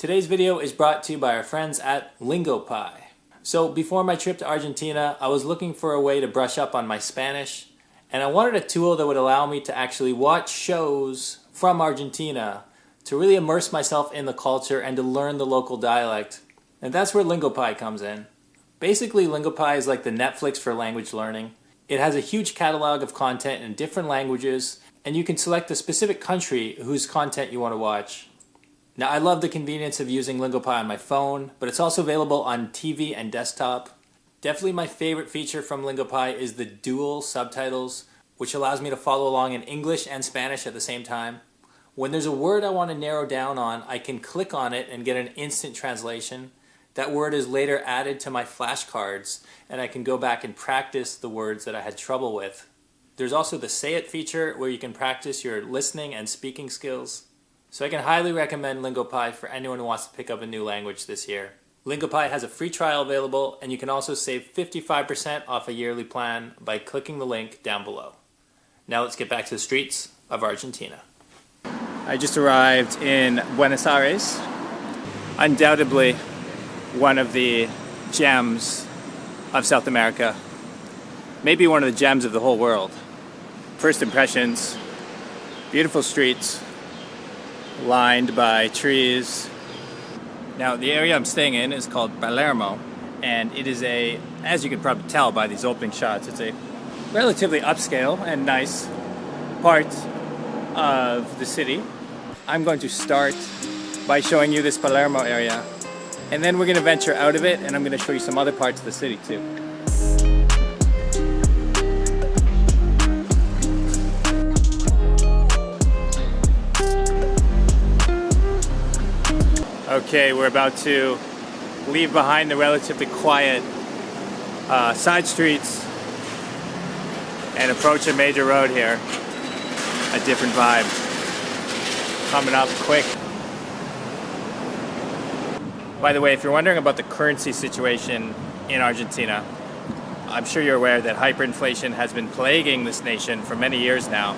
Today's video is brought to you by our friends at LingoPie. So before my trip to Argentina, I was looking for a way to brush up on my Spanish, and I wanted a tool that would allow me to actually watch shows from Argentina to really immerse myself in the culture and to learn the local dialect. And that's where LingoPie comes in. Basically, LingoPie is like the Netflix for language learning. It has a huge catalog of content in different languages, and you can select a specific country whose content you want to watch. Now, I love the convenience of using LingoPie on my phone, but it's also available on TV and desktop. Definitely my favorite feature from LingoPie is the dual subtitles, which allows me to follow along in English and Spanish at the same time. When there's a word I want to narrow down on, I can click on it and get an instant translation. That word is later added to my flashcards, and I can go back and practice the words that I had trouble with. There's also the Say It feature, where you can practice your listening and speaking skills. So I can highly recommend LingoPie for anyone who wants to pick up a new language this year. LingoPie has a free trial available, and you can also save 55% off a yearly plan by clicking the link down below. Now let's get back to the streets of Argentina. I just arrived in Buenos Aires. Undoubtedly one of the gems of South America. Maybe one of the gems of the whole world. First impressions, beautiful streets, lined by trees. Now, the area I'm staying in is called Palermo, and it is as you can probably tell by these opening shots, it's a relatively upscale and nice part of the city. I'm going to start by showing you this Palermo area, and then we're going to venture out of it, and I'm going to show you some other parts of the city too. Okay, we're about to leave behind the relatively quiet side streets and approach a major road here. A different vibe. Coming up quick. By the way, if you're wondering about the currency situation in Argentina, I'm sure you're aware that hyperinflation has been plaguing this nation for many years now.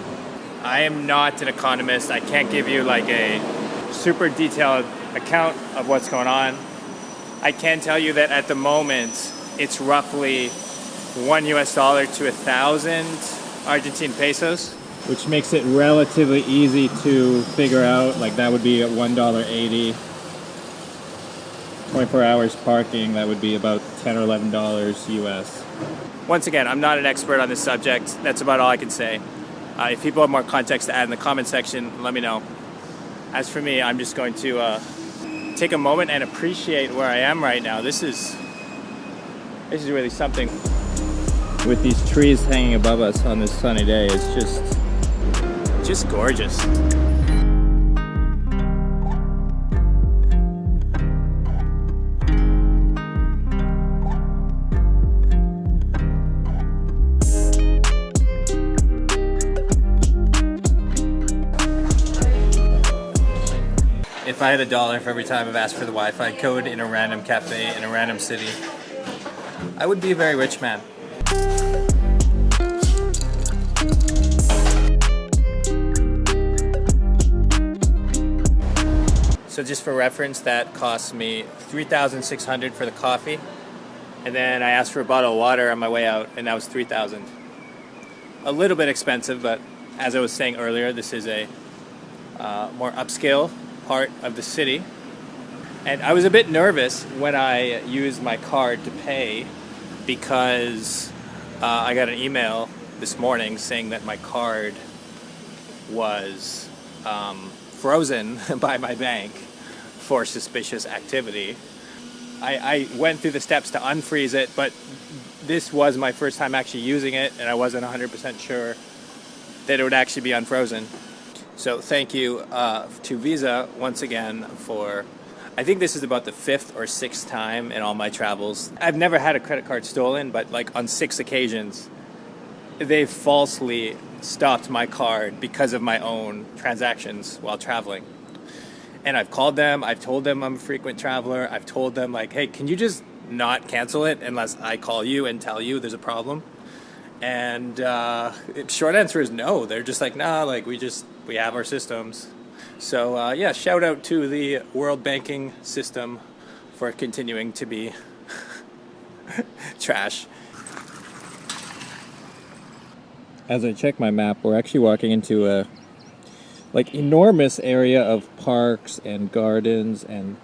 I am not an economist. I can't give you like a super detailed account of what's going on. I can tell you that at the moment it's roughly $1 to 1,000 Argentine pesos, which makes it relatively easy to figure out. Like that would be at $1.80. 24 hours parking, that would be about $10 or $11 US. Once again, I'm not an expert on this subject. That's about all I can say. If people have more context to add in the comment section, let me know. As for me, I'm just going to take a moment and appreciate where I am right now. This is really something. With these trees hanging above us on this sunny day, it's just gorgeous. If I had $1 for every time I've asked for the Wi-Fi code in a random cafe in a random city, I would be a very rich man. So just for reference, that cost me $3,600 for the coffee, and then I asked for a bottle of water on my way out, and that was $3,000. A little bit expensive, but as I was saying earlier, this is a more upscale part of the city, and I was a bit nervous when I used my card to pay because I got an email this morning saying that my card was frozen by my bank for suspicious activity. I went through the steps to unfreeze it, but this was my first time actually using it, and I wasn't 100% sure that it would actually be unfrozen. So thank you to Visa once again for, I think this is about the 5th or 6th time in all my travels. I've never had a credit card stolen, but like on 6 occasions, they falsely stopped my card because of my own transactions while traveling. And I've called them, I've told them I'm a frequent traveler, I've told them like, hey, can you just not cancel it unless I call you and tell you there's a problem? And short answer is no. They're just like, nah, like we have our systems. So yeah, shout out to the world banking system for continuing to be trash. As I check my map, we're actually walking into a enormous area of parks and gardens and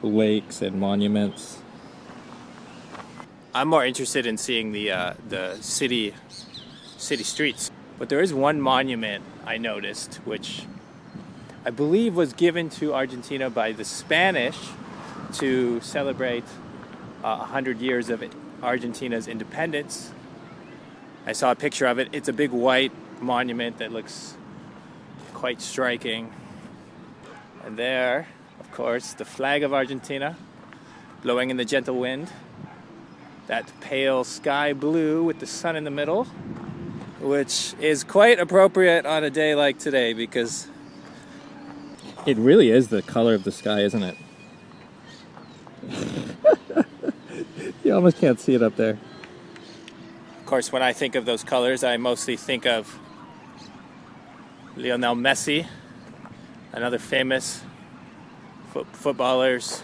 lakes and monuments. I'm more interested in seeing the city streets. But there is one monument I noticed, which I believe was given to Argentina by the Spanish to celebrate 100 years of Argentina's independence. I saw a picture of it. It's a big white monument that looks quite striking. And there, of course, the flag of Argentina blowing in the gentle wind. That pale sky blue with the sun in the middle, which is quite appropriate on a day like today because it really is the color of the sky, isn't it? You almost can't see it up there. Of course, when I think of those colors, I mostly think of Lionel Messi and other famous footballers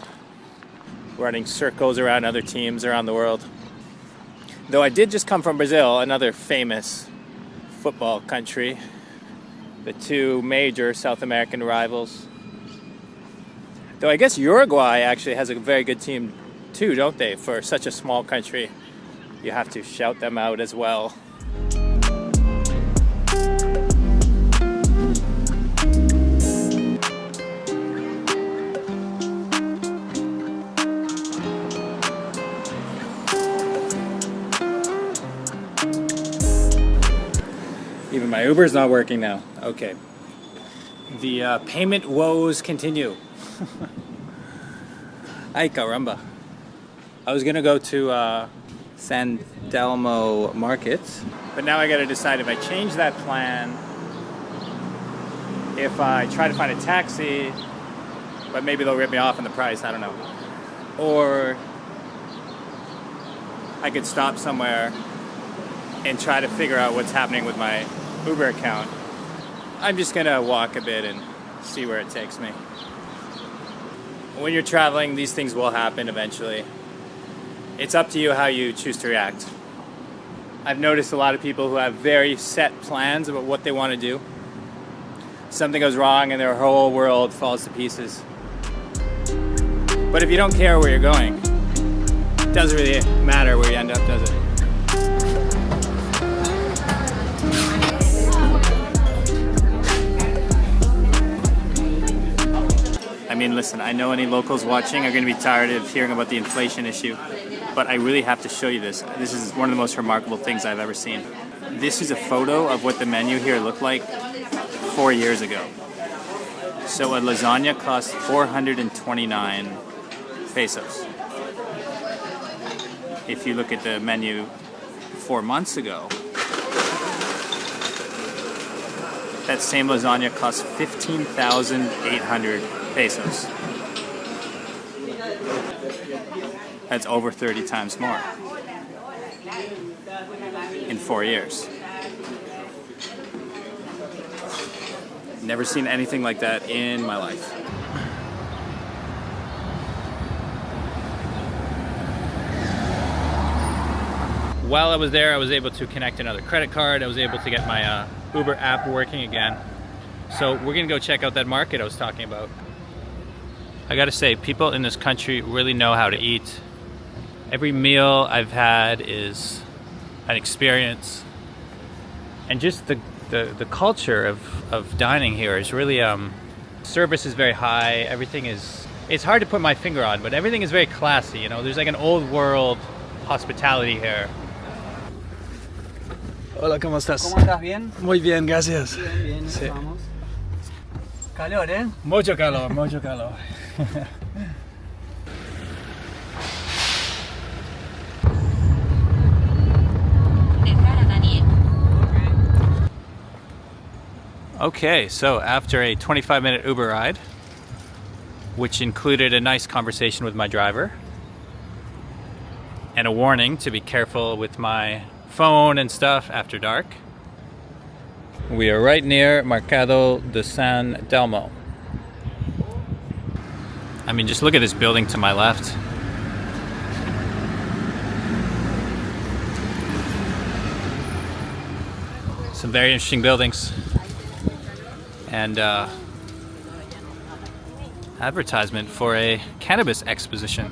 running circles around other teams around the world. Though I did just come from Brazil, another famous football country, the two major South American rivals. Though I guess Uruguay actually has a very good team too, don't they? For such a small country, you have to shout them out as well. Even my Uber's not working now. Okay. The payment woes continue. Ay caramba. I was gonna go to San Telmo market, but now I gotta decide if I change that plan, if I try to find a taxi, but maybe they'll rip me off on the price, I don't know. Or I could stop somewhere and try to figure out what's happening with my Uber account. I'm just gonna walk a bit and see where it takes me. When you're traveling, these things will happen eventually. It's up to you how you choose to react. I've noticed a lot of people who have very set plans about what they want to do. Something goes wrong and their whole world falls to pieces. But if you don't care where you're going, it doesn't really matter where you end up, does it? I mean, listen, I know any locals watching are going to be tired of hearing about the inflation issue, but I really have to show you this. This is one of the most remarkable things I've ever seen. This is a photo of what the menu here looked like 4 years ago. So a lasagna cost 429 pesos. If you look at the menu 4 months ago, that same lasagna cost 15,800 pesos. That's over 30 times more in 4 years. Never seen anything like that in my life. While I was there, I was able to connect another credit card. I was able to get my Uber app working again. So we're gonna go check out that market I was talking about. I gotta say, people in this country really know how to eat. Every meal I've had is an experience. And just the culture of dining here is really, service is very high, everything is, it's hard to put my finger on, but everything is very classy, you know, there's like an old world hospitality here. Hola, ¿cómo estás? ¿Cómo estás? ¿Bien? Muy bien, gracias. Bien, Sí. vamos. Calor, ¿eh? Mucho calor, mucho calor. Okay, so after a 25-minute Uber ride, which included a nice conversation with my driver and a warning to be careful with my phone and stuff after dark, We are right near Mercado de San Telmo. I mean, just look at this building to my left. Some very interesting buildings. And advertisement for a cannabis exposition.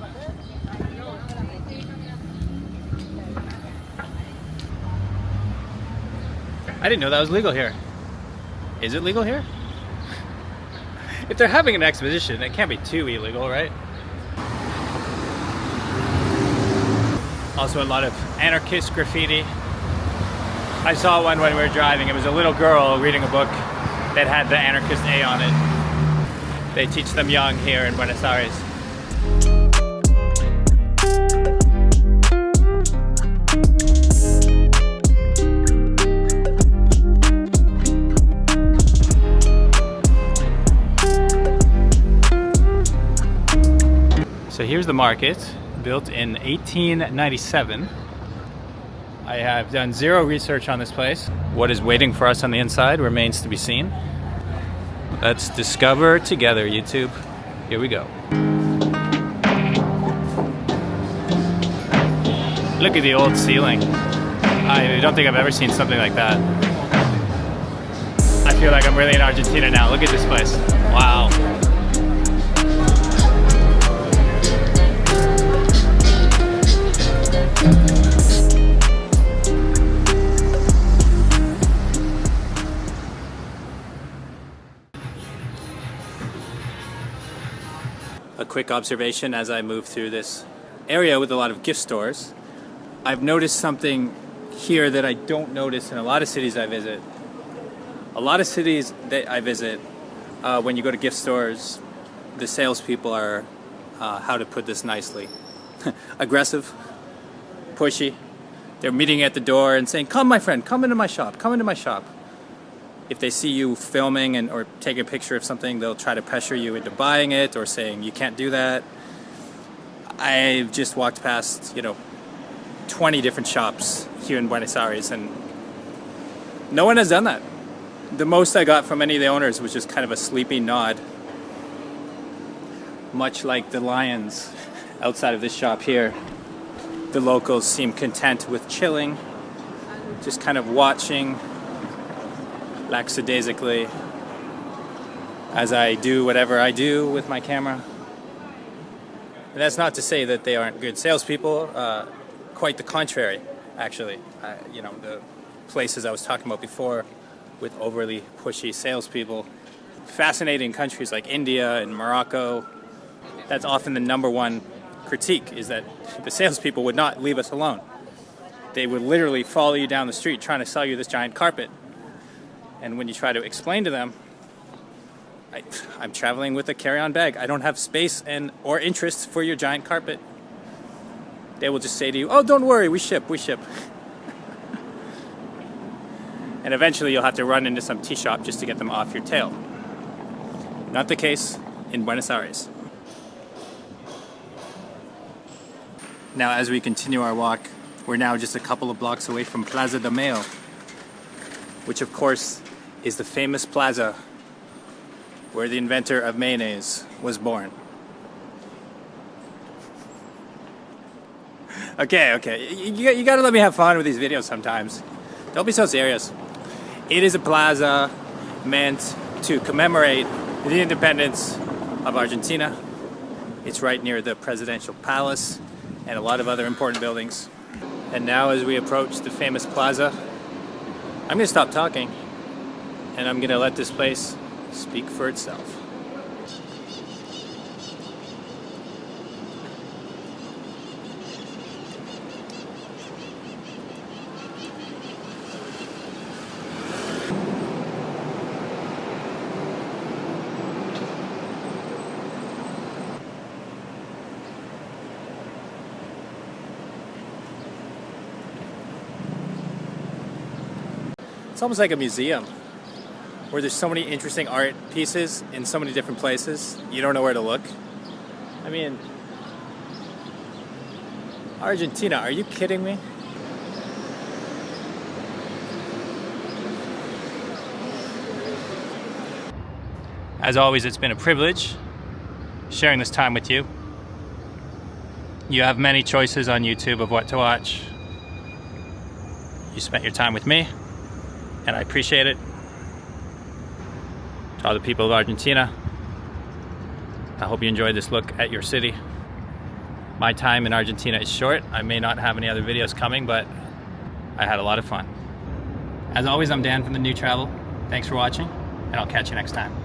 I didn't know that was legal here. Is it legal here? If they're having an exposition, it can't be too illegal, right? Also a lot of anarchist graffiti. I saw one when we were driving. It was a little girl reading a book that had the anarchist A on it. They teach them young here in Buenos Aires. So here's the market, built in 1897. I have done zero research on this place. What is waiting for us on the inside remains to be seen. Let's discover together, YouTube. Here we go. Look at the old ceiling. I don't think I've ever seen something like that. I feel like I'm really in Argentina now. Look at this place. Wow. A quick observation as I move through this area with a lot of gift stores. I've noticed something here that I don't notice in a lot of cities I visit. A lot of cities that I visit, when you go to gift stores, the salespeople are, how to put this nicely, aggressive, pushy. They're meeting at the door and saying, "Come, my friend, come into my shop, come into my shop." If they see you filming or take a picture of something, they'll try to pressure you into buying it or saying, "You can't do that." I've just walked past, 20 different shops here in Buenos Aires, and no one has done that. The most I got from any of the owners was just kind of a sleepy nod. Much like the lions outside of this shop here, the locals seem content with chilling, just kind of watching lackadaisically as I do whatever I do with my camera. And that's not to say that they aren't good salespeople. Quite the contrary, actually. The places I was talking about before with overly pushy salespeople. Fascinating countries like India and Morocco. That's often the number one critique, is that the salespeople would not leave us alone. They would literally follow you down the street trying to sell you this giant carpet. And when you try to explain to them, I'm traveling with a carry-on bag. I don't have space or interest for your giant carpet. They will just say to you, "Oh, don't worry, we ship." And eventually you'll have to run into some tea shop just to get them off your tail. Not the case in Buenos Aires. Now, as we continue our walk, we're now just a couple of blocks away from Plaza de Mayo, which of course is the famous plaza where the inventor of mayonnaise was born. Okay, you gotta let me have fun with these videos sometimes. Don't be so serious. It is a plaza meant to commemorate the independence of Argentina. It's right near the presidential palace and a lot of other important buildings. And now as we approach the famous plaza, I'm gonna stop talking and I'm gonna let this place speak for itself. It's almost like a museum where there's so many interesting art pieces in so many different places. You don't know where to look. I mean, Argentina, are you kidding me? As always, it's been a privilege sharing this time with you. You have many choices on YouTube of what to watch. You spent your time with me, and I appreciate it. To all the people of Argentina, I hope you enjoyed this look at your city. My time in Argentina is short. I may not have any other videos coming, but I had a lot of fun. As always, I'm Dan from The New Travel. Thanks for watching, and I'll catch you next time.